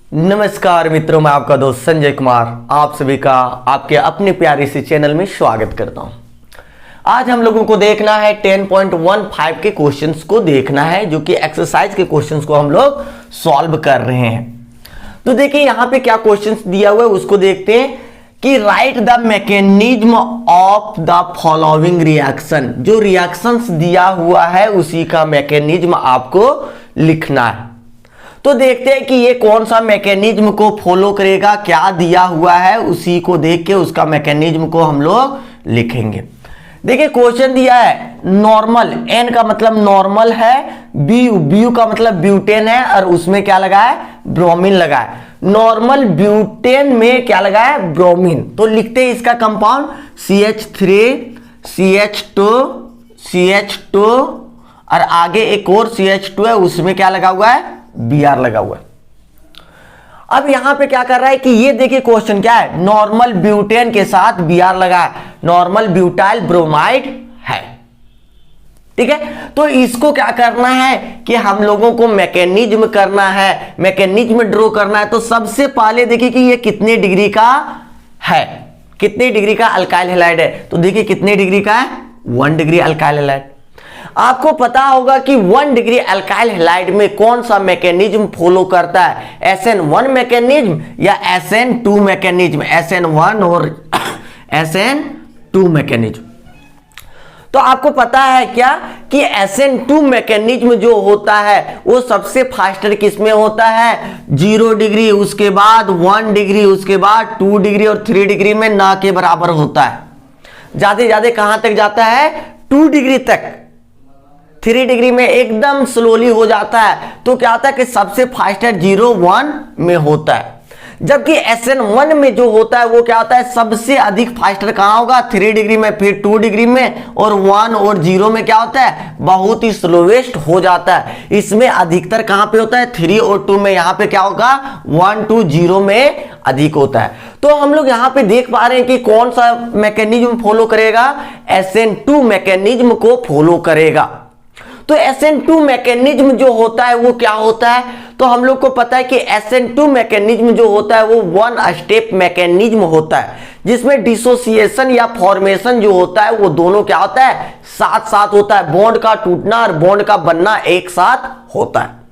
नमस्कार मित्रों, मैं आपका दोस्त संजय कुमार आप सभी का आपके अपने प्यारे से चैनल में स्वागत करता हूं। आज हम लोगों को देखना है 10.15 के क्वेश्चंस को देखना है, जो कि एक्सरसाइज के क्वेश्चंस को हम लोग सॉल्व कर रहे हैं। तो देखिए यहां पे क्या क्वेश्चंस दिया हुआ है उसको देखते हैं कि right the mechanism of the following reaction. जो रिएक्शंस दिया हुआ है उसी का मैकेनिज्म आपको लिखना है। तो देखते हैं कि ये कौन सा मैकेनिज्म को फॉलो करेगा, क्या दिया हुआ है उसी को देख के उसका मैकेनिज्म को हम लोग लिखेंगे। देखिए क्वेश्चन दिया है नॉर्मल, एन का मतलब नॉर्मल है, ब्यू का मतलब ब्यूटेन है और उसमें क्या लगा है, ब्रोमीन लगा है। नॉर्मल ब्यूटेन में क्या लगा है, ब्रोमीन। तो लिखते हैं इसका कंपाउंड CH3 CH2 CH2 और आगे एक और CH2 है, उसमें क्या लगा हुआ है, Br लगा हुआ है। अब यहां पे क्या कर रहा है कि ये देखिए क्वेश्चन क्या है, नॉर्मल ब्यूटेन के साथ Br लगा है, नॉर्मल ब्यूटाइल ब्रोमाइड है। ठीक है, तो इसको क्या करना है कि हम लोगों को मैकेनिज्म करना है, मैकेनिज्म ड्रॉ करना है। तो सबसे पहले देखिए कि ये कितने डिग्री का है, कितने डिग्री का अल्काइल हैलाइड है। तो देखिए कितने डिग्री का है, 1 डिग्री अल्काइल हैलाइड। आपको पता होगा कि 1 डिग्री अल्काइल हैलाइड में कौन सा मैकेनिज्म फॉलो करता है, SN1 मैकेनिज्म या SN2 मैकेनिज्म, SN1 और SN2 मैकेनिज्म। तो आपको पता है क्या कि SN2 मैकेनिज्म जो होता है वो सबसे फास्टर किसमें होता है, 0 डिग्री, उसके बाद 1 डिग्री, उसके बाद 2 डिग्री और 3 डिग्री में ना के बराबर होता है। ज्यादा से ज्यादा कहां तक जाता है, 2 डिग्री तक। 3 डिग्री में एकदम स्लोली हो जाता है। तो क्या होता है कि सबसे फास्टर 0-1 में होता है, जबकि SN1 में जो होता है वो क्या होता है, सबसे अधिक फास्टर कहां होगा, 3 डिग्री में, फिर 2 डिग्री में और 1 और 0 में क्या होता है, बहुत ही स्लोवेस्ट हो जाता है। इसमें अधिकतर कहां पे होता है, 3 और 2 में। यहां पे क्या होगा, 1 to 0 में अधिक होता है। तो हम लोग यहां पे देख पा रहे हैं कि कौन सा मैकेनिज्म फॉलो करेगा, SN2 मैकेनिज्म को फॉलो करेगा। तो SN2 मैकेनिज्म जो होता है वो क्या होता है, तो हम लोग को पता है कि SN2 मैकेनिज्म जो होता है वो 1 स्टेप मैकेनिज्म होता है, जिसमें डिसोसिएशन या फॉर्मेशन जो होता है वो दोनों क्या होता है, साथ साथ होता है। बॉन्ड का टूटना और बॉन्ड का बनना एक साथ होता है।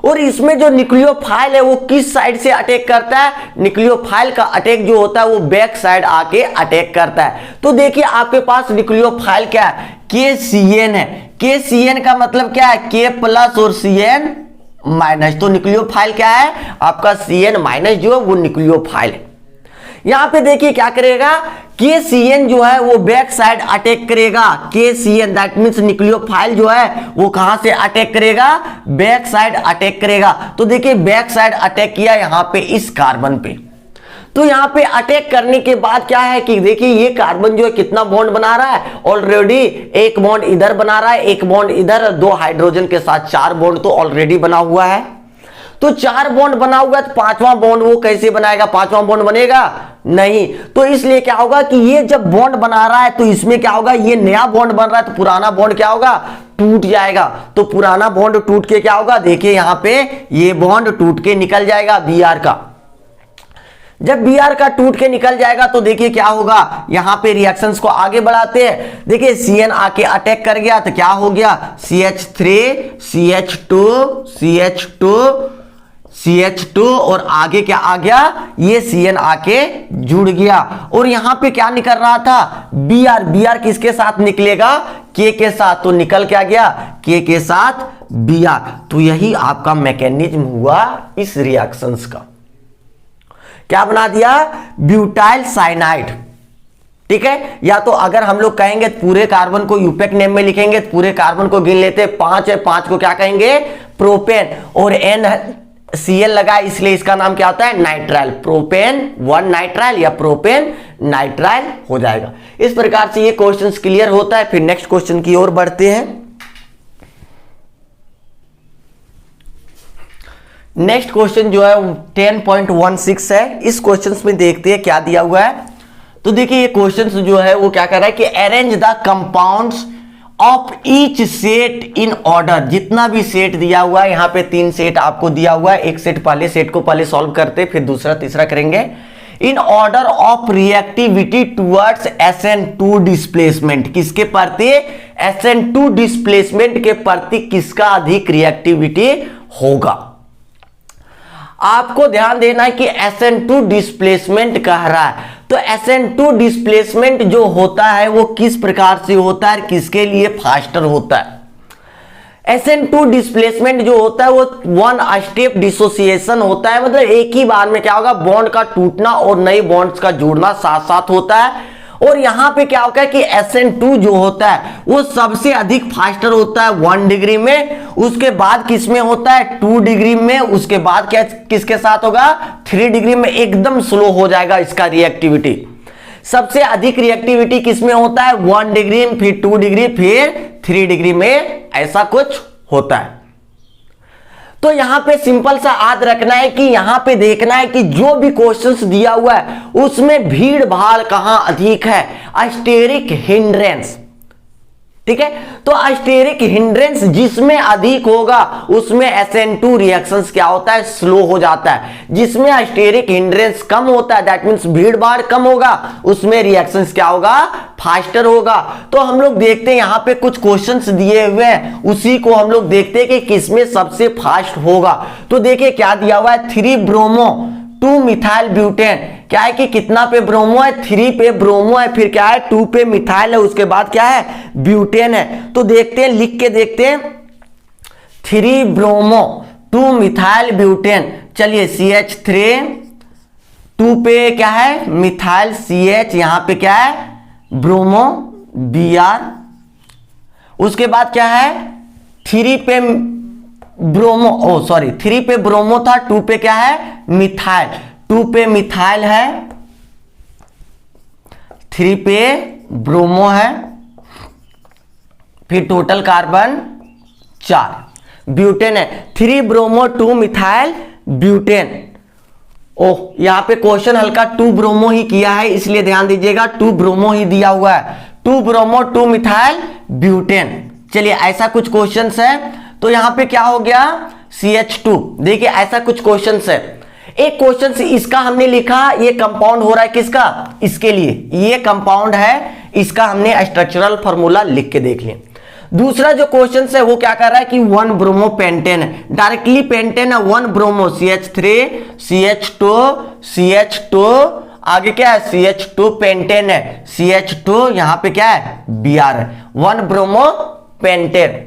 और इसमें जो न्यूक्लियोफाइल है वो किस साइड से अटैक करता है, न्यूक्लियोफाइल का अटैक जो होता है वो बैक साइड आके अटैक करता है। तो देखिए आपके पास न्यूक्लियोफाइल क्या है, KCN है। KCN का मतलब क्या है, K प्लस और CN माइनस। तो न्यूक्लियोफाइल क्या है आपका, CN माइनस जो है वो न्यूक्लियोफाइल है। यहां पे देखिए क्या करेगा, KCN जो है वो बैक साइड अटैक करेगा। KCN दैट मींस न्यूक्लियोफाइल जो है वो कहां से अटैक करेगा, बैक साइड अटैक करेगा। तो देखिए बैक साइड अटैक किया यहां पे इस कार्बन पे। तो यहां पे अटैक करने के बाद क्या है कि देखिए ये कार्बन जो है कितना बॉन्ड बना रहा है, ऑलरेडी एक बॉन्ड इधर बना रहा है, एक बॉन्ड इधर, 2 हाइड्रोजन के साथ 4 बॉन्ड तो ऑलरेडी बना हुआ है। तो 4 बॉन्ड बना हुआ है, तो 5वां बॉन्ड वो कैसे बनाएगा, 5वां बॉन्ड बनेगा नहीं। तो इसलिए क्या होगा कि ये जब बॉन्ड बना रहा है तो इसमें क्या होगा, ये नया बॉन्ड बन रहा है तो पुराना बॉन्ड क्या होगा, टूट जाएगा। तो पुराना बॉन्ड टूट के क्या होगा, देखिए यहां पे ये बॉन्ड टूट के निकल जाएगा Br का। जब Br का टूट के निकल जाएगा तो देखिए क्या होगा, यहां पे रिएक्शंस को आगे बढ़ाते हैं। देखिए CN आके अटैक कर गया तो क्या हो गया, CH3 CH2 CH2 CH2 और आगे क्या आ गया, ये CN आके जुड़ गया। और यहां पे क्या निकल रहा था, Br किसके साथ निकलेगा, K के साथ। तो निकल क्या गया, K के साथ Br। तो यही आपका मैकेनिज्म हुआ इस रिएक्शंस का। क्या बना दिया, ब्यूटाइल साइनाइड। ठीक है, या तो अगर हम लोग कहेंगे पूरे कार्बन को यूपेक नेम में लिखेंगे तो पूरे कार्बन को गिन लेते, 5 है, 5 को क्या कहेंगे, प्रोपेन। और NCl लगा इसलिए इसका नाम क्या होता है, नाइट्राइल। प्रोपेन 1 नाइट्राइल या प्रोपेन नाइट्राइल हो जाएगा। इस प्रकार से ये क्वेश्चंस क्लियर होता है। फिर नेक्स्ट क्वेश्चन की ओर बढ़ते हैं। नेक्स्ट क्वेश्चन जो है 10.16 है। इस क्वेश्चन में देखते हैं क्या दिया हुआ है। तो देखिए ये क्वेश्चन जो है वो क्या कर रहा है कि arrange the compounds of each set in order, जितना भी सेट दिया हुआ है, यहां पे 3 सेट आपको दिया हुआ है, एक सेट पहले सेट को पहले सॉल्व करते फिर दूसरा तीसरा करेंगे। In order of reactivity towards SN2 displacement, किसके प्रति? SN2 डिस्प्लेसमेंट के प्रति किसका अधिक रिएक्टिविटी होगा। आपको ध्यान देना है कि SN2 डिस्प्लेसमेंट कह रहा है, तो SN2 डिस्प्लेसमेंट जो होता है वो किस प्रकार से होता है, किसके लिए फास्टर होता है। SN2 डिस्प्लेसमेंट जो होता है वो 1 स्टेप डिसोसिएशन होता है, मतलब एक ही बार में क्या होगा, बॉन्ड का टूटना और नए बॉन्ड्स का जुड़ना साथ साथ होता है। और यहां पे क्या होता है कि SN2 जो होता है वो सबसे अधिक फास्टर होता है 1 डिग्री में, उसके बाद किस में होता है 2 डिग्री में, उसके बाद क्या किसके साथ होगा 3 डिग्री में, एकदम स्लो हो जाएगा इसका रिएक्टिविटी। सबसे अधिक रिएक्टिविटी किस में होता है 1 डिग्री, फिर 2 डिग्री, फिर 3 डिग्री में, ऐसा कुछ होता है। तो यहां पे सिंपल सा याद रखना है कि यहां पे देखना है कि जो भी क्वेश्चंस दिया हुआ है उसमें भीड़ भाड़ कहां अधिक है, अस्टेरिक हिंड्रेंस, ठीक है। तो अस्टेरिक हिंड्रेंस जिसमें अधिक होगा उसमें SN2 रिएक्शंस क्या होता है, स्लो हो जाता है। जिसमें अस्टेरिक हिंड्रेंस कम होता है, दैट मींस भीड़ भाड़ कम होगा, उसमें रिएक्शंस क्या होगा, फास्टर होगा। तो हम लोग देखते हैं यहां पे कुछ क्वेश्चंस दिए हुए हैं, उसी को हम लोग देखते हैं कि किसमें सबसे फास्ट होगा। तो देखिए क्या दिया हुआ है, 3 ब्रोमो 2 मिथाइल ब्यूटेन, क्या है कि कितना पे ब्रोमो है, 3 पे ब्रोमो है, फिर क्या है 2 पे मिथाइल है, उसके बाद क्या है ब्यूटेन है। तो देखते हैं, लिख के देखते हैं, 3 ब्रोमो 2 मिथाइल ब्यूटेन, चलिए CH3, 2 पे क्या है मिथाइल CH, यहां पे क्या है ब्रोमो Br, उसके बाद क्या है 3 पे ब्रोमो, ओ सॉरी 3 पे ब्रोमो था, 2 पे क्या है मिथाइल, 2 पे मिथाइल है, 3 पे ब्रोमो है, फिर टोटल कार्बन 4, ब्यूटेन है, 3 ब्रोमो 2 मिथाइल ब्यूटेन। ओह यहां पे क्वेश्चन हल्का 2 ब्रोमो ही किया है, इसलिए ध्यान दीजिएगा 2 ब्रोमो ही दिया हुआ है, 2 ब्रोमो 2 मिथाइल ब्यूटेन। चलिए ऐसा कुछ क्वेश्चंस है, तो यहां पे क्या हो गया CH2। देखिए ऐसा कुछ क्वेश्चंस है, एक क्वेश्चन इसका हमने लिखा, ये कंपाउंड हो रहा है किसका, इसके लिए, ये कंपाउंड है, इसका हमने स्ट्रक्चरल फार्मूला लिख के देख लिया। दूसरा जो क्वेश्चन है वो क्या कर रहा है कि 1 ब्रोमो पेंटेन है, डायरेक्टली पेंटेन है, 1 ब्रोमो CH3 CH2 CH2, आगे क्या है CH2 पेंटेन है, CH2 यहां पे क्या है Br है, 1 ब्रोमो पेंटेन।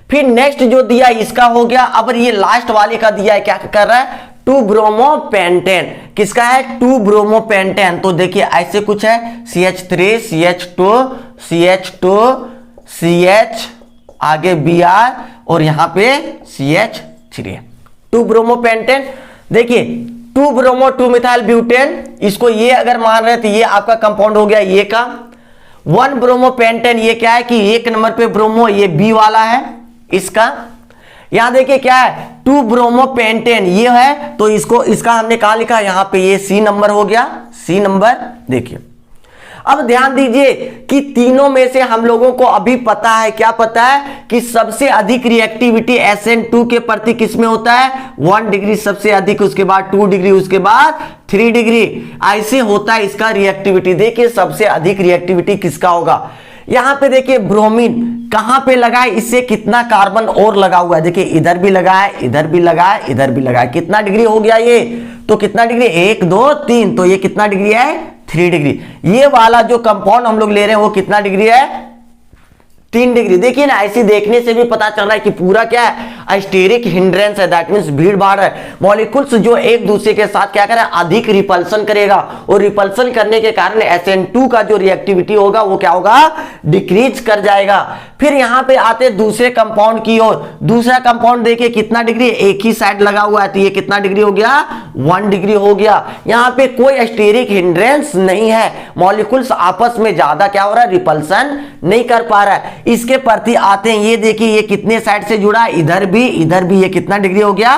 फिर नेक्स्ट जो दिया इसका हो गया, अब ये लास्ट वाले का दिया है, क्या कर रहा है 2 ब्रोमो पेंटेन, किसका है 2 ब्रोमो पेंटेन। तो देखिए ऐसे कुछ है, CH3 CH2 CH2 CH, आगे Br और यहां पे CH3, 2 ब्रोमो पेंटेन। देखिए 2 ब्रोमो 2 मिथाइल ब्यूटेन, इसको ये अगर मान रहे तो ये आपका कंपाउंड हो गया ये का। 1 ब्रोमो पेंटेन ये क्या है कि 1 नंबर पे ब्रोमो, ये B वाला है इसका। यहां देखिए क्या है 2 ब्रोमो पेंटेन ये है, तो इसको इसका हमने कहा लिखा, यहां पे ये C नंबर हो गया, C नंबर। देखिए अब ध्यान दीजिए कि तीनों में से हम लोगों को अभी पता है, क्या पता है कि सबसे अधिक रिएक्टिविटी SN2 के प्रति किस में होता है 1 डिग्री सबसे अधिक, उसके बाद 2 डिग्री, उसके बाद 3 डिग्री, ऐसे होता है इसका रिएक्टिविटी। देखिए सबसे अधिक रिएक्टिविटी किसका होगा, यहां पे देखिए ब्रोमीन कहां पे लगा है, इससे कितना कार्बन और लगा हुआ है, देखिए इधर भी लगा है, इधर भी लगा है, इधर भी लगा है, कितना डिग्री हो गया ये, तो कितना डिग्री 1 2 3, तो ये कितना डिग्री है 3 डिग्री। ये वाला जो कंपाउंड हम लोग ले रहे हैं वो कितना डिग्री है 3 डिग्री। देखिए ना ऐसे देखने से भी पता चल रहा है कि पूरा क्या है अस्टेरिक हिंड्रेंस है, दैट मींस भीड़ भाड़ है, मॉलिक्यूल्स जो एक दूसरे के साथ क्या करें अधिक रिपल्सन करेगा, और रिपल्सन करने के कारण SN2 का जो रिएक्टिविटी होगा वो क्या होगा डिक्रीज कर जाएगा। फिर यहां पे आते दूसरे कंपाउंड की ओर, दूसरा कंपाउंड देखिए कितना डिग्री, एक ही साइड लगा हुआ है, तो ये कितना डिग्री हो गया 1 डिग्री हो गया। यहां पे कोई अस्टेरिक हिंड्रेंस नहीं है, मॉलिक्यूल्स आपस में ज्यादा क्या हो रहा है रिपल्सन नहीं कर पा रहा है। इसके प्रति आते हैं, ये देखिए ये कितने साइड से जुड़ा है, इधर भी, ये कितना डिग्री हो गया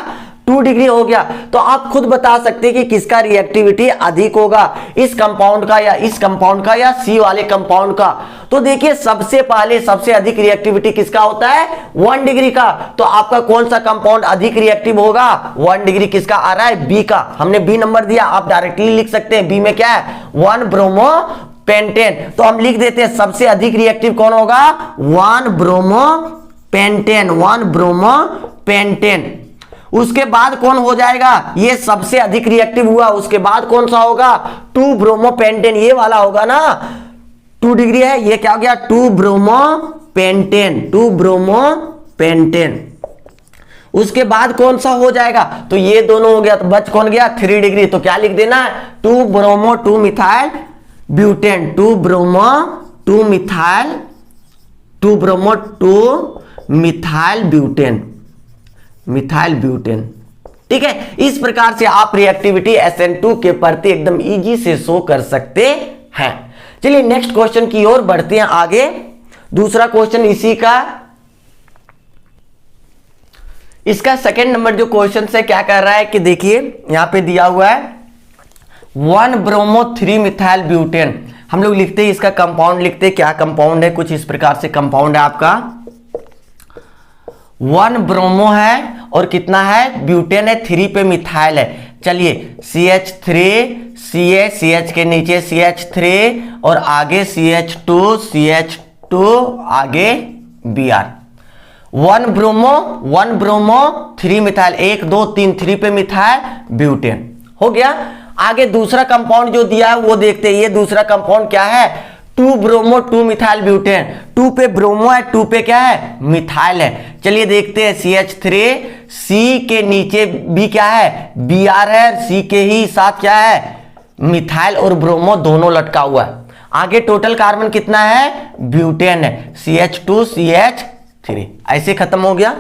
2 डिग्री हो गया। तो आप खुद बता सकते हैं कि किसका रिएक्टिविटी अधिक होगा, इस कंपाउंड का या इस कंपाउंड का या सी वाले कंपाउंड का। तो देखिए सबसे पहले सबसे अधिक रिएक्टिविटी किसका होता है, 1 डिग्री का। तो आपका कौन सा कंपाउंड अधिक रिएक्टिव होगा, 1 डिग्री किसका आ रहा है, बी का। हमने बी नंबर दिया, आप डायरेक्टली लिख सकते हैं बी में क्या है, 1 ब्रोमो पेंटेन। तो हम लिख देते हैं सबसे अधिक रिएक्टिव कौन होगा, 1 ब्रोमो पेंटेन, 1 ब्रोमो पेंटेन। उसके बाद कौन हो जाएगा, ये सबसे अधिक रिएक्टिव हुआ, उसके बाद कौन सा होगा, 2 ब्रोमो पेंटेन, ये वाला होगा ना, 2 डिग्री है, ये क्या हो गया, 2 ब्रोमो पेंटेन, 2 ब्रोमो पेंटेन। उसके बाद कौन सा हो जाएगा, तो ये दोनों हो गया, तो बच कौन गया, 3 डिग्री। तो क्या लिख देना है, 2 bromo 2 methyl butane, 2 bromo 2 methyl, 2 bromo 2 methyl butane, methyl butane. ठीक है, इस प्रकार से आप रिएक्टिविटी SN2 के प्रति एकदम इजी से शो कर सकते हैं। चलिए नेक्स्ट क्वेश्चन की ओर बढ़ते हैं आगे। दूसरा क्वेश्चन इसी का, इसका सेकंड नंबर जो क्वेश्चन से क्या कर रहा है कि देखिए यहां पे दिया हुआ है 1 ब्रोमो 3 मिथाइल ब्यूटेन। हम लोग लिखते हैं इसका कंपाउंड, लिखते हैं क्या कंपाउंड है, कुछ इस प्रकार से कंपाउंड है आपका, 1 ब्रोमो है और कितना है, ब्यूटेन है, 3 पे मिथाइल है। चलिए CH3 CH, CH के नीचे CH3 और आगे CH2 CH2 आगे Br, 1 ब्रोमो 3 मिथाइल, 1 2 3 3 पे मिथाइल ब्यूटेन हो गया। आगे दूसरा कंपाउंड जो दिया है वो देखते हैं, ये दूसरा कंपाउंड क्या है, 2 ब्रोमो 2 मिथाइल ब्यूटेन, 2 पे ब्रोमो है, 2 पे क्या है, मिथाइल है। चलिए देखते हैं CH3, C के नीचे B क्या है, Br है, C के ही साथ क्या है, मिथाइल और ब्रोमो दोनों लटका हुआ है। आगे टोटल कार्बन कितना है, ब्यूटेन है, CH2 CH3, ऐसे खत्म हो गया।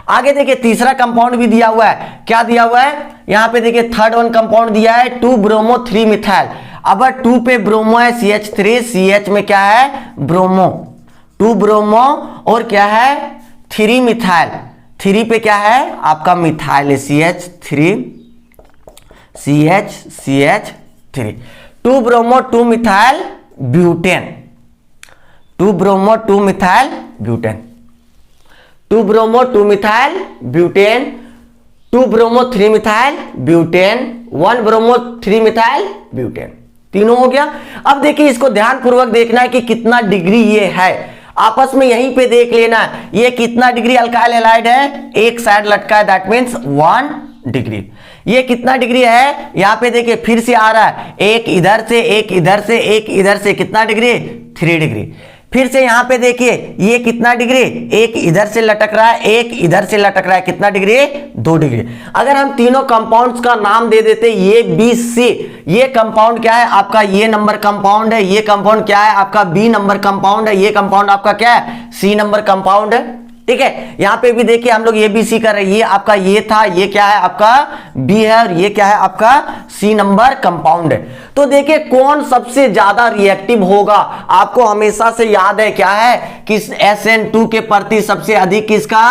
आगे देखिए तीसरा कंपाउंड भी दिया हुआ है, क्या दिया हुआ है, यहां पे देखिए थर्ड वन कंपाउंड दिया है 2 ब्रोमो 3 मिथाइल। अब 2 पे ब्रोमो है CH3, CH में क्या है, ब्रोमो, 2 ब्रोमो और क्या है, 3 मिथाइल, 3 पे क्या है आपका मिथाइल है, CH3 CH3, 2 bromo 2 methyl butane, 2 bromo 2 methyl butane, 2 bromo 2 methyl butane, 2 bromo 3 methyl butane, 1 bromo 3 methyl butane, तीनों हो गया। अब देखिए इसको ध्यानपूर्वक देखना है कि कितना डिग्री ये है, आपस में यहीं पे देख लेना है ये कितना डिग्री अल्काइल हैलाइड है, एक साइड लटका है, दैट मींस 1 डिग्री। ये कितना डिग्री है, यहां पे देखिए फिर से आ रहा है, एक इधर से एक इधर से एक इधर से, कितना डिग्री, 3 डिग्री। फिर से यहां पे देखिए ये कितना डिग्री, एक इधर से लटक रहा है, एक इधर से लटक रहा है, कितना डिग्री, 2 डिग्री। अगर हम तीनों कंपाउंड्स का नाम दे देते ये बी सी, ये कंपाउंड क्या है आपका, ये नंबर कंपाउंड है, ये कंपाउंड क्या है आपका, बी नंबर कंपाउंड है, ये कंपाउंड आपका क्या है, सी नंबर कंपाउंड है। ठीक है, यहां पे भी देखिए हम लोग ये बी सी कर रहे हैं, ये आपका ये था, ये क्या है आपका बी है और ये क्या है आपका सी नंबर कंपाउंड है। तो देखिए कौन सबसे ज्यादा रिएक्टिव होगा, आपको हमेशा से याद है क्या है कि SN2 के प्रति सबसे अधिक किसका,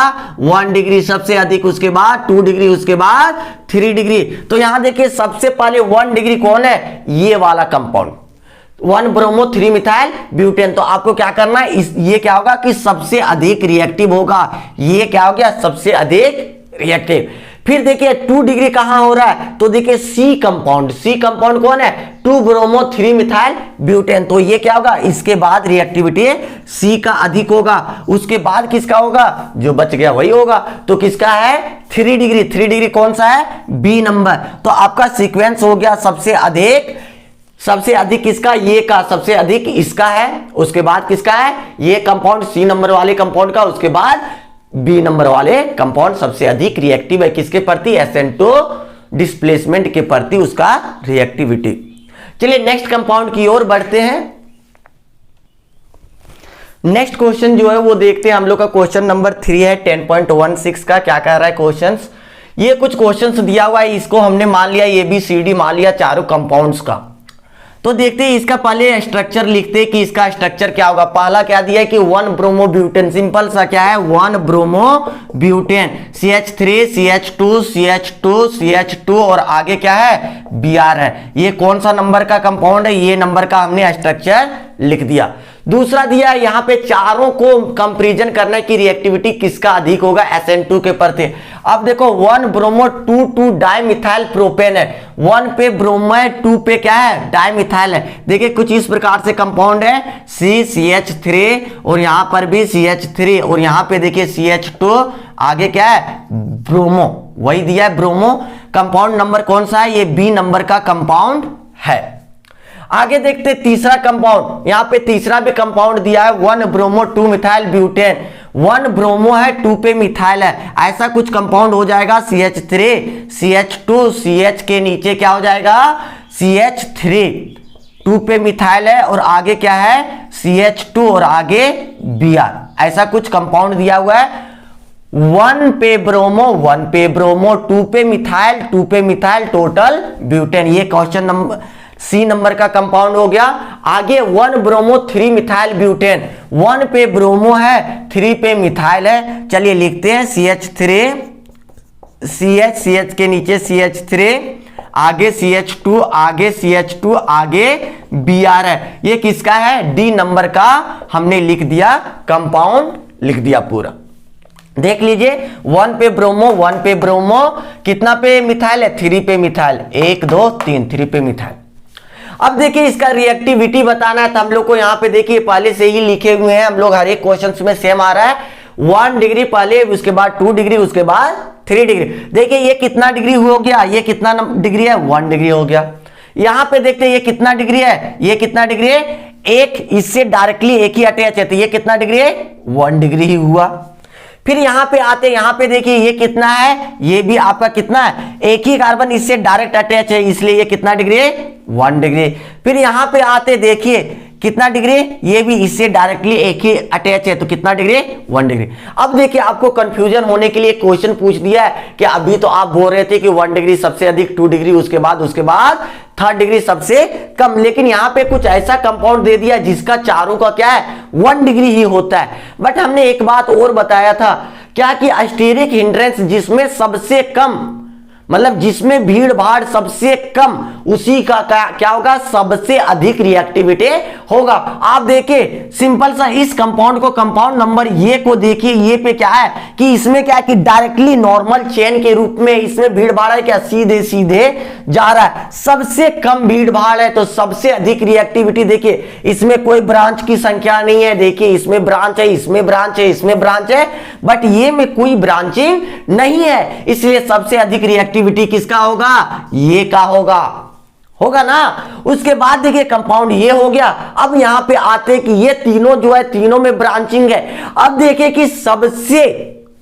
1 डिग्री सबसे अधिक, उसके बाद 2 डिग्री, उसके बाद 3 डिग्री। तो यहां देखिए सबसे पहले 1 डिग्री कौन है, ये वाला कंपाउंड 1 ब्रोमो 3 मिथाइल ब्यूटेन। तो आपको क्या करना है, ये क्या होगा कि सबसे अधिक रिएक्टिव होगा, ये क्या हो गया सबसे अधिक रिएक्टिव। फिर देखिए 2 डिग्री कहां हो रहा है, तो देखिए सी कंपाउंड, सी कंपाउंड कौन है, 2 ब्रोमो 3 मिथाइल ब्यूटेन। तो ये क्या होगा, इसके बाद रिएक्टिविटी सी का अधिक होगा, उसके बाद किसका होगा, जो बच गया वही होगा। तो किसका है 3 डिग्री, 3 डिग्री कौन सा है, बी नंबर। तो आपका सीक्वेंस हो गया सबसे अधिक, सबसे अधिक किसका, ये का, सबसे अधिक इसका है, उसके बाद किसका है ये कंपाउंड सी नंबर वाले कंपाउंड का, उसके बाद बी नंबर वाले कंपाउंड सबसे अधिक रिएक्टिव है किसके प्रति, SN2 डिस्प्लेसमेंट के प्रति उसका रिएक्टिविटी। चलिए नेक्स्ट कंपाउंड की ओर बढ़ते हैं। नेक्स्ट क्वेश्चन जो है वो देखते हैं हम लोग का, क्वेश्चन नंबर 3 है 10.16 का। क्या कह रहा है क्वेश्चंस, ये कुछ क्वेश्चंस दिया हुआ है, इसको हमने मान लिया ABCD मान लिया चारों कंपाउंड्स का। तो देखते हैं इसका पहले स्ट्रक्चर लिखते हैं कि इसका स्ट्रक्चर क्या होगा। पहला क्या दिया है कि 1 ब्रोमोब्यूटेन, सिंपल सा क्या है 1 bromobutane, CH3 CH2 CH2 CH2 और आगे क्या है Br है। ये कौन सा नंबर का कंपाउंड है, ये नंबर का हमने स्ट्रक्चर लिख दिया। दूसरा दिया यहाँ पे चारों को कंपैरिजन करने की रिएक्टिविटी किसका अधिक होगा, SN2 के प्रति। अब देखो 1 ब्रोमो 2 डाइमिथाइल प्रोपेन है, 1 पे ब्रोमो है, 2 पे क्या है डाइमिथाइल है। देखिए कुछ इस प्रकार से कंपाउंड है CH3 और यहां पर भी CH3 और यहां पे देखिए CH2, आगे क्या है ब्रोमो, वही दिया है ब्रोमो। कंपाउंड नंबर कौन सा है, ये B नंबर का कंपाउंड है। आगे देखते तीसरा कंपाउंड, यहां पे तीसरा भी कंपाउंड दिया है 1 ब्रोमो 2 मिथाइल ब्यूटेन, 1 ब्रोमो है 2 पे मिथाइल है, ऐसा कुछ कंपाउंड हो जाएगा CH3 CH2 CH के नीचे क्या हो जाएगा CH3, 2 पे मिथाइल है और आगे क्या है CH2 और आगे Br, ऐसा कुछ कंपाउंड दिया हुआ है। 1 पे ब्रोमो 2 पे मिथाइल टोटल ब्यूटेन, ये क्वेश्चन नंबर C नंबर का कंपाउंड हो गया। आगे 1 ब्रोमो 3 मिथाइल ब्यूटेन, 1 पे ब्रोमो है 3 पे मिथाइल है। चलिए लिखते हैं CH3 CH के नीचे CH3, आगे CH2 आगे CH2 आगे Br है, ये किसका है D नंबर का हमने लिख दिया, कंपाउंड लिख दिया पूरा। देख लीजिए 1 पे ब्रोमो कितना पे मिथाइल है 3 पे मिथाइल, 1 2 3 3 पे मिथाइल। अब देखिए इसका रिएक्टिविटी बताना है तो हम लोग को यहाँ पे देखिए पहले से ही लिखे हुए हैं हम लोग, हर एक क्वेश्चन में सेम आ रहा है। 1 डिग्री पहले, उसके बाद 2 डिग्री, उसके बाद 3 डिग्री। देखिए ये कितना डिग्री हो गया, ये कितना डिग्री है 1 डिग्री हो गया। यहां पे देखते हैं ये कितना डिग्री है, ये कितना डिग्री है, एक इससे डायरेक्टली एक ही अटैच है तो ये कितना डिग्री है 1 डिग्री ही हुआ। फिर यहां पे आते हैं, यहां पे देखिए ये कितना है, ये भी आपका कितना है, एक ही कार्बन इससे डायरेक्ट अटैच है इसलिए ये कितना डिग्री है 1 डिग्री। फिर यहां पे आते देखिए कितना डिग्री, ये भी इससे डायरेक्टली एक ही अटैच है तो कितना डिग्री 1 डिग्री। अब देखिए आपको कंफ्यूजन होने के लिए क्वेश्चन पूछ दिया है कि अभी तो आप बोल रहे थे कि 1 डिग्री सबसे अधिक, 2 डिग्री उसके बाद 3rd डिग्री सबसे कम, लेकिन यहां पे कुछ ऐसा कंपाउंड दे दिया जिसका चारों का क्या है 1 डिग्री ही होता है। बट हमने एक बात और बताया था क्या कि स्टीरिक हिंड्रेंस जिसमें सबसे कम, मतलब जिसमें भीड़ भाड़ सबसे कम, उसी का क्या होगा सबसे अधिक रिएक्टिविटी होगा। आप देखिए सिंपल सा इस कंपाउंड को, कंपाउंड नंबर ये को देखिए, ये पे क्या है कि इसमें क्या है कि डायरेक्टली नॉर्मल चेन के रूप में इसमें भीड़ भाड़ है क्या, सीधे सीधे जा रहा है, सबसे कम भीड़ भाड़ है तो सबसे अधिक रिएक्टिविटी। देखिए इसमें कोई ब्रांच की संख्या नहीं है, देखिए इसमें ब्रांच है, इसमें ब्रांच है, इसमें ब्रांच है, बट ये में कोई ब्रांचिंग नहीं है, इसलिए सबसे अधिक रिएक्टिविटी किसका होगा, ये का होगा ना। उसके बाद देखिए कंपाउंड ये हो गया। अब यहां पे आते कि ये तीनों जो है तीनों में ब्रांचिंग है। अब देखिए कि सबसे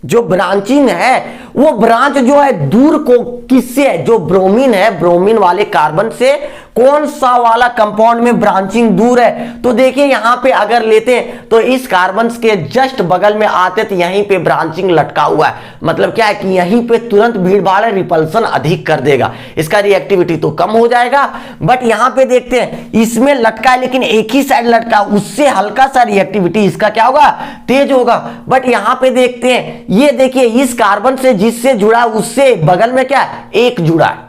जो ब्रांचिंग है वो ब्रांच जो है दूर को किससे है, जो ब्रोमीन है, ब्रोमीन वाले कार्बन से कौन सा वाला कंपाउंड में ब्रांचिंग दूर है। तो देखिए यहां पे अगर लेते हैं तो इस कार्बन के जस्ट बगल में आते तो यहीं पे ब्रांचिंग लटका हुआ है, मतलब क्या है कि यहीं पे तुरंत भीड़ भाड़ है, रिपल्सन अधिक कर देगा, इसका रिएक्टिविटी तो कम हो जाएगा। बट यहां पे देखते हैं इसमें लटका है लेकिन एक ही साइड लटका, उससे हल्का सा रिएक्टिविटी इसका क्या होगा तेज होगा। बट यहां पे देखते हैं ये देखिए इस कार्बन से जिससे जुड़ा उससे बगल में क्या एक जुड़ा है,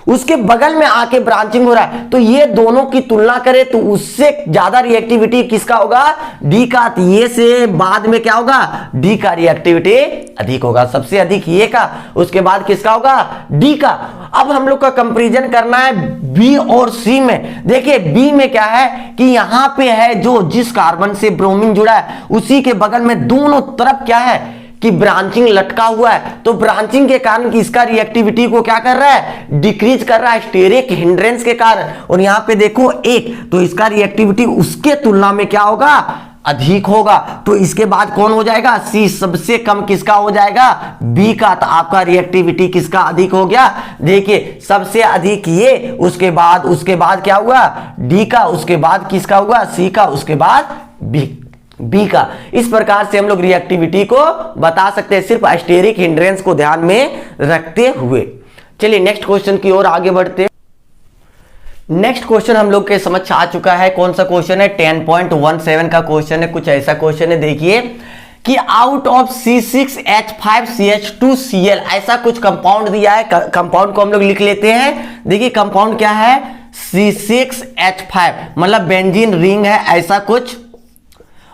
उसके बगल में आके ब्रांचिंग हो रहा है, तो ये दोनों की तुलना करें तो उससे ज्यादा रिएक्टिविटी किसका होगा डी का, तो ये से बाद में क्या होगा डी का रिएक्टिविटी अधिक होगा, सबसे अधिक ये का, उसके बाद किसका होगा डी का। अब हम लोग का कंपैरिजन करना है बी और सी में। देखिए बी में क्या है कि यहां पे है जो जिस कार्बन से ब्रोमीन जुड़ा है उसी के बगल में दोनों तरफ क्या है कि ब्रांचिंग लटका हुआ है, तो ब्रांचिंग के कारण इसका रिएक्टिविटी को क्या कर रहा है डिक्रीज कर रहा है स्टेरिक हिंड्रेंस के कारण। और यहां पे देखो एक, तो इसका रिएक्टिविटी उसके तुलना में क्या होगा अधिक होगा, तो इसके बाद कौन हो जाएगा सी, सबसे कम किसका हो जाएगा बी का, तो आपका रिएक्टिविटी किसका अधिक हो गया, देखिए सबसे अधिक ये, उसके बाद क्या हुआ डी का, उसके बाद किसका हुआ सी का, उसके बाद बी का। इस प्रकार से हम लोग रिएक्टिविटी को बता सकते हैं सिर्फ स्टेरिक हिंड्रेंस को ध्यान में रखते हुए। चलिए नेक्स्ट क्वेश्चन की ओर आगे बढ़ते हैं। नेक्स्ट क्वेश्चन हम लोग के समझ आ चुका है। कौन सा क्वेश्चन है? 10.17 का क्वेश्चन है। कुछ ऐसा क्वेश्चन है, देखिए कि आउट ऑफ C6H5CH2Cl ऐसा कुछ कंपाउंड दिया है। कंपाउंड को हम लोग लिख लेते हैं। देखिए कंपाउंड क्या है? C6H5 मतलब बेंजीन रिंग है ऐसा कुछ,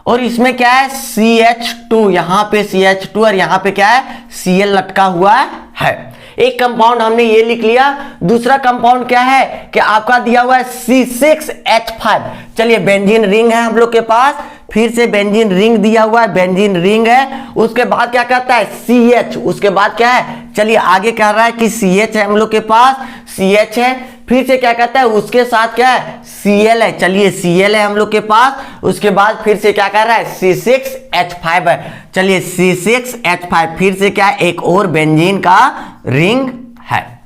और इसमें क्या है? CH2, यहां पे CH2 और यहां पे क्या है? Cl लटका हुआ है। एक कंपाउंड हमने ये लिख लिया। दूसरा कंपाउंड क्या है कि आपका दिया हुआ है C6H5। चलिए बेंजीन रिंग है हम लोग के पास, फिर से बेंजीन रिंग दिया हुआ है, बेंजीन रिंग है। उसके बाद क्या कहता है? CH। उसके बाद क्या है? चलिए आगे कह रहा है कि CH है हम लोग के पास, CH है। फिर से क्या कहता है? उसके साथ क्या है? Cl है। चलिए Cl है हम लोग के पास। उसके बाद फिर से क्या कह रहा है? C6H5 है। चलिए C6H5 फिर से क्या है? एक और बेंजीन का रिंग है।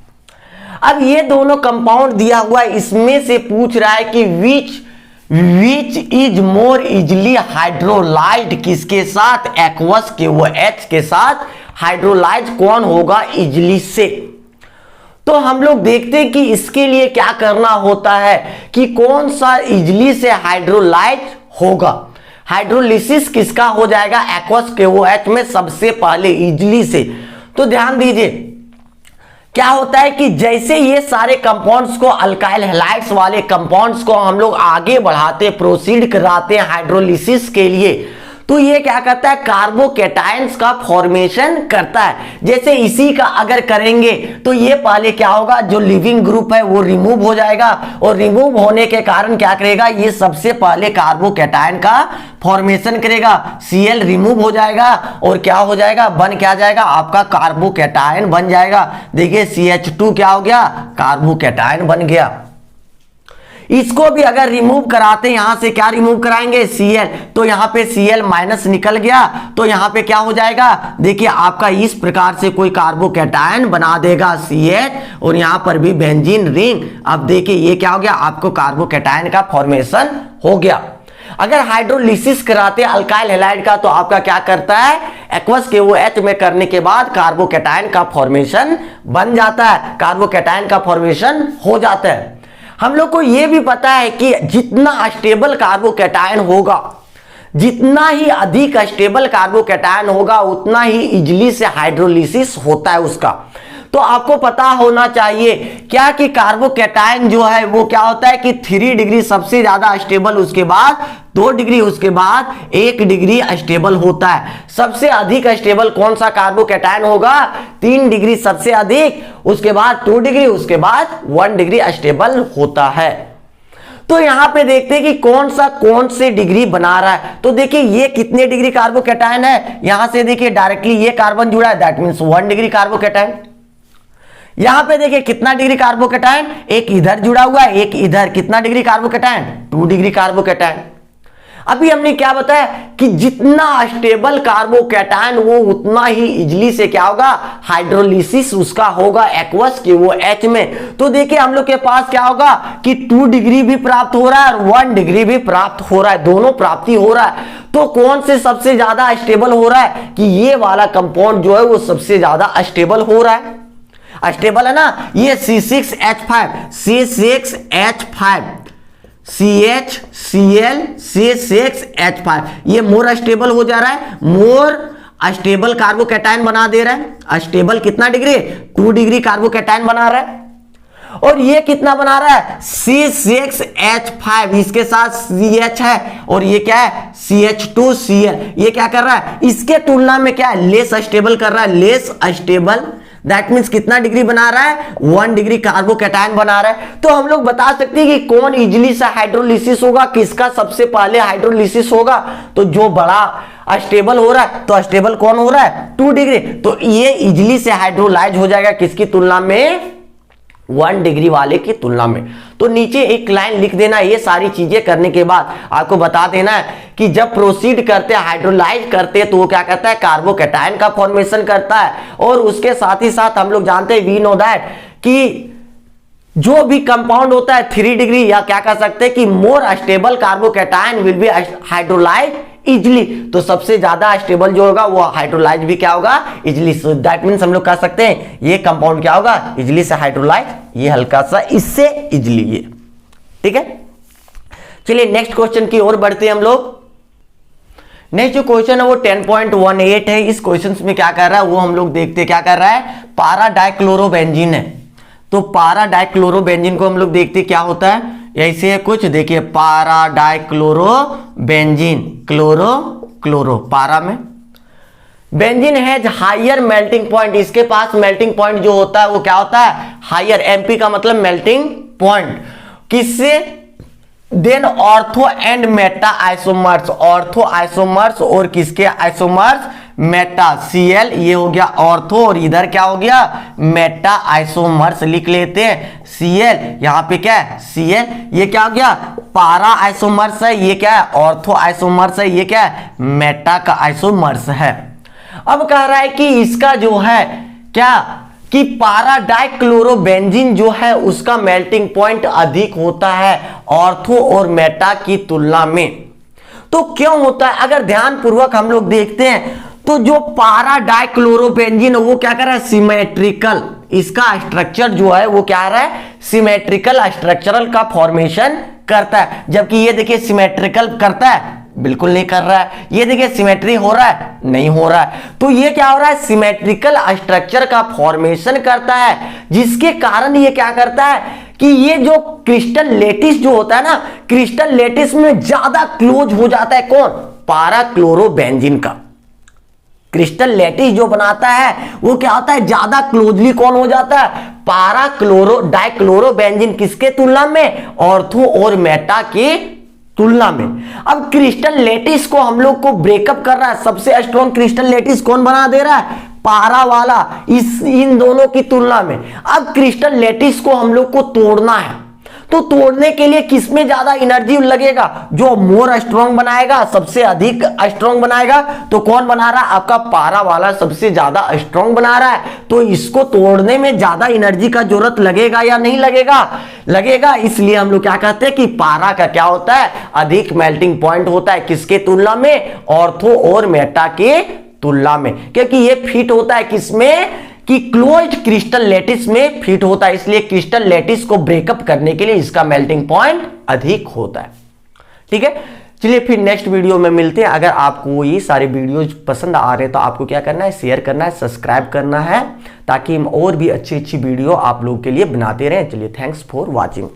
अब ये दोनों कंपाउंड दिया हुआ है, इसमें से पूछ रहा है कि which is more easily hydrolysed, किसके साथ? एक्वस KOH के साथ हाइड्रोलाइज कौन होगा इजली से? तो हम लोग देखते हैं कि इसके लिए क्या करना होता है कि कौन सा इजली से हाइड्रोलाइज होगा। हाइड्रोलिसिस किसका हो जाएगा? एक्वस KOH में सबसे पहले इजली से। तो ध्यान दीजिए क्या होता है कि जैसे ये सारे कंपाउंड्स को, अल्काइल हैलाइड्स वाले कंपाउंड्स को हम लोग आगे बढ़ाते, प्रोसीड कराते हैं हाइड्रोलिसिस के लिए, तो ये क्या करता है? कार्बोकैटायंस का फॉर्मेशन करता है। जैसे इसी का अगर करेंगे तो ये पहले क्या होगा? जो लिविंग ग्रुप है वो रिमूव हो जाएगा, और रिमूव होने के कारण क्या करेगा? ये सबसे पहले कार्बोकैटायन का फॉर्मेशन करेगा। Cl रिमूव हो जाएगा और क्या हो जाएगा? बन क्या जाएगा? आपका कार्बोकैटायन बन जाएगा। देखिए CH2 क्या हो गया? कार्बोकैटायन बन गया। इसको भी अगर रिमूव कराते, यहां से क्या रिमूव कराएंगे? Cl, तो यहां पे Cl माइनस निकल गया, तो यहां पे क्या हो जाएगा? देखिए आपका इस प्रकार से कोई कार्बोकैटायन बना देगा CH, और यहां पर भी बेंजीन रिंग। अब देखिए ये क्या हो गया? आपको कार्बोकैटायन का फॉर्मेशन हो गया। अगर हाइड्रोलिसिस कराते अल्काइल हैलाइड का, तो आपका क्या करता है? एक्वस KOH में करने के बाद कार्बोकैटायन का फॉर्मेशन बन जाता है, कार्बोकैटायन का फॉर्मेशन हो जाता है। हम लोग को यह भी पता है कि जितना स्टेबल कार्बोकैटायन होगा, जितना ही अधिक स्टेबल कार्बोकैटायन होगा, उतना ही इजली से हाइड्रोलिसिस होता है उसका। तो आपको पता होना चाहिए क्या कि कार्बोकैटायन जो है वो क्या होता है कि 3 डिग्री सबसे ज्यादा स्टेबल, उसके बाद 2 डिग्री, उसके बाद 1 डिग्री स्टेबल होता है। सबसे अधिक स्टेबल कौन सा कार्बोकैटायन होगा? 3 डिग्री सबसे अधिक, उसके बाद 2 डिग्री, उसके बाद 1 डिग्री स्टेबल होता है। तो यहां पे देखते हैं कि कौन से डिग्री बना रहा है। तो देखिए ये कितने डिग्री कार्बोकैटायन है? यहां से देखिए डायरेक्टली ये कार्बन जुड़ा है, दैट मींस 1 डिग्री कार्बोकैटायन। यहां पे देखिए कितना डिग्री कार्बोकैटायन? एक इधर जुड़ा हुआ है, एक इधर, कितना डिग्री कार्बोकैटायन? 2 degree carbocation. अभी हमने क्या बताया कि जितना स्टेबल कार्बोकैटायन वो उतना ही इजली से क्या होगा? हाइड्रोलिसिस उसका होगा एक्वस KOH में। तो देखिए हम लोग के पास क्या होगा कि 2 डिग्री भी प्राप्त हो रहा है और 1 डिग्री भी प्राप्त हो रहा है, दोनों प्राप्ति हो रहा है। तो कौन से सबसे ज्यादा स्टेबल हो रहा है? कि ये वाला कंपाउंड जो है वो सबसे ज्यादा स्टेबल हो रहा है। स्टेबल है ना ये C6H5, CH Cl C6H5, ये मोर स्टेबल हो जा रहा है, मोर स्टेबल कार्बोकैटायन बना दे रहा है। स्टेबल कितना डिग्री? 2 डिग्री कार्बोकैटायन बना रहा है। और ये कितना बना रहा है? C6H5, इसके साथ CH है, और ये क्या है? CH2Cl। ये क्या कर रहा है? इसके तुलना में क्या है? लेस स्टेबल कर रहा है, लेस स्टेबल। दैट मीन्स कितना डिग्री बना रहा है? 1 डिग्री कार्बोकैटायन बना रहा है। तो हम लोग बता सकते हैं कि कौन इजली से हाइड्रोलिसिस होगा, किसका सबसे पहले हाइड्रोलिसिस होगा। तो जो बड़ा स्टेबल हो रहा है, तो स्टेबल कौन हो रहा है? 2 डिग्री। तो ये इजली से हाइड्रोलाइज हो जाएगा किसकी तुलना में? 1 डिग्री वाले की तुलना में। तो नीचे एक लाइन लिख देना। ये सारी चीजें करने के बाद आपको बता देना है कि जब प्रोसीड करते हैं, हाइड्रोलाइज करते हैं, तो वो क्या करता है? कार्बोकैटायन का फॉर्मेशन करता है। और उसके साथ ही साथ हम लोग जानते हैं, वी नो दैट, कि जो भी कंपाउंड होता है 3 डिग्री, या क्या कह सकते हैं कि more stable carbocation will be hydrolyse easily. तो सबसे ज्यादा स्टेबल जो होगा वो हाइड्रोलाइज भी क्या होगा? इजली। सो दैट मीन्स हम लोग कह सकते हैं ये कंपाउंड क्या होगा? इजली से हाइड्रोलाइज। ये हल्का सा इससे इजली। ये ठीक है, चलिए नेक्स्ट क्वेश्चन की ओर बढ़ते हैं हम लोग। नेक्स्ट जो क्वेश्चन है वो 10.18 है। इस क्वेश्चन में क्या कर रहा है वो हम लोग देखते हैं। क्या कर रहा है, पारा डाइक्लोरोबेंजीन है। तो पारा डाइक्लोरोबेंजीन को हम लोग देखते क्या होता है, ऐसे है कुछ, देखिए पारा डाइक्लोरोबेंजीन, क्लोरो पारा में benzene has higher melting point. इसके पास मेल्टिंग पॉइंट जो होता है वो क्या होता है, हायर। एमपी का मतलब मेल्टिंग पॉइंट। किससे, then ortho and meta isomers, ortho isomers और किसके आइसोमर्स, मेटा, Cl ये हो गया ऑर्थो और इधर क्या हो गया, मेटा आइसोमर्स लिख लेते हैं। Cl यहां पे क्या है, Cl, ये क्या हो गया, पारा आइसोमर्स है, ये क्या है, ऑर्थो आइसोमर्स है, ये क्या है, मेटा का आइसोमर्स है। अब कह रहा है कि इसका जो है क्या, कि पारा डाइक्लोरोबेंजीन जो है उसका मेल्टिंग पॉइंट अधिक होता है ऑर्थो और मेटा की तुलना में। तो क्यों होता है, अगर ध्यान पूर्वक हम लोग देखते हैं तो जो पारा डाइक्लोरोबेंजीन वो क्या कर रहा है, सिमेट्रिकल, इसका स्ट्रक्चर जो है वो क्या रहा है, सिमेट्रिकल स्ट्रक्चरल का फॉर्मेशन करता है। जबकि ये देखिए सिमेट्रिकल करता है, बिल्कुल नहीं कर रहा है। ये देखिए सिमेट्री हो रहा है, नहीं हो रहा है। तो ये क्या हो रहा है, सिमेट्रिकल स्ट्रक्चर का फॉर्मेशन करता है, जिसके कारण ये क्या करता है कि ये जो क्रिस्टल लेटिस जो होता है ना, क्रिस्टल लेटिस में ज्यादा क्लोज हो जाता है कौन, पारा क्लोरोबेंजीन का। क्रिस्टल लेटिस जो बनाता है वो क्या होता है, ज्यादा क्लोजली कौन हो जाता है, पारा डाइक्लोरोबेंजीन। किसके तुलना में, ऑर्थो और मेटा की तुलना में। अब क्रिस्टल लेटिस को हम लोग को ब्रेकअप कर रहा है, सबसे स्ट्रॉन्ग क्रिस्टल लेटिस कौन बना दे रहा है, पारा वाला, इन दोनों की तुलना में। अब क्रिस्टल लेटिस को हम लोग को तोड़ना है, तो तोड़ने के लिए किसमें ज्यादा एनर्जी लगेगा, जो मोर स्ट्रॉन्ग बनाएगा, सबसे अधिक स्ट्रॉन्ग बनाएगा। तो कौन बना रहा है, आपका पारा वाला सबसे ज्यादा स्ट्रॉन्ग बना रहा है। तो इसको तोड़ने में ज्यादा एनर्जी का जरूरत लगेगा या नहीं लगेगा, लगेगा। इसलिए हम लोग क्या कहते हैं कि पारा का क्या होता है, अधिक मेल्टिंग पॉइंट होता है, किसके तुलना में, ऑर्थो और मेटा के तुलना में। क्योंकि ये फिट होता है किसमें, कि क्लोज्ड क्रिस्टल लेटिस में फिट होता है, इसलिए क्रिस्टल लेटिस को ब्रेकअप करने के लिए इसका मेल्टिंग पॉइंट अधिक होता है। ठीक है, चलिए फिर नेक्स्ट वीडियो में मिलते हैं। अगर आपको ये सारे वीडियोज पसंद आ रहे हैं तो आपको क्या करना है, शेयर करना है, सब्सक्राइब करना है, ताकि हम और भी अच्छी अच्छी वीडियो आप लोगों के लिए बनाते रहें। चलिए, थैंक्स फॉर वॉचिंग।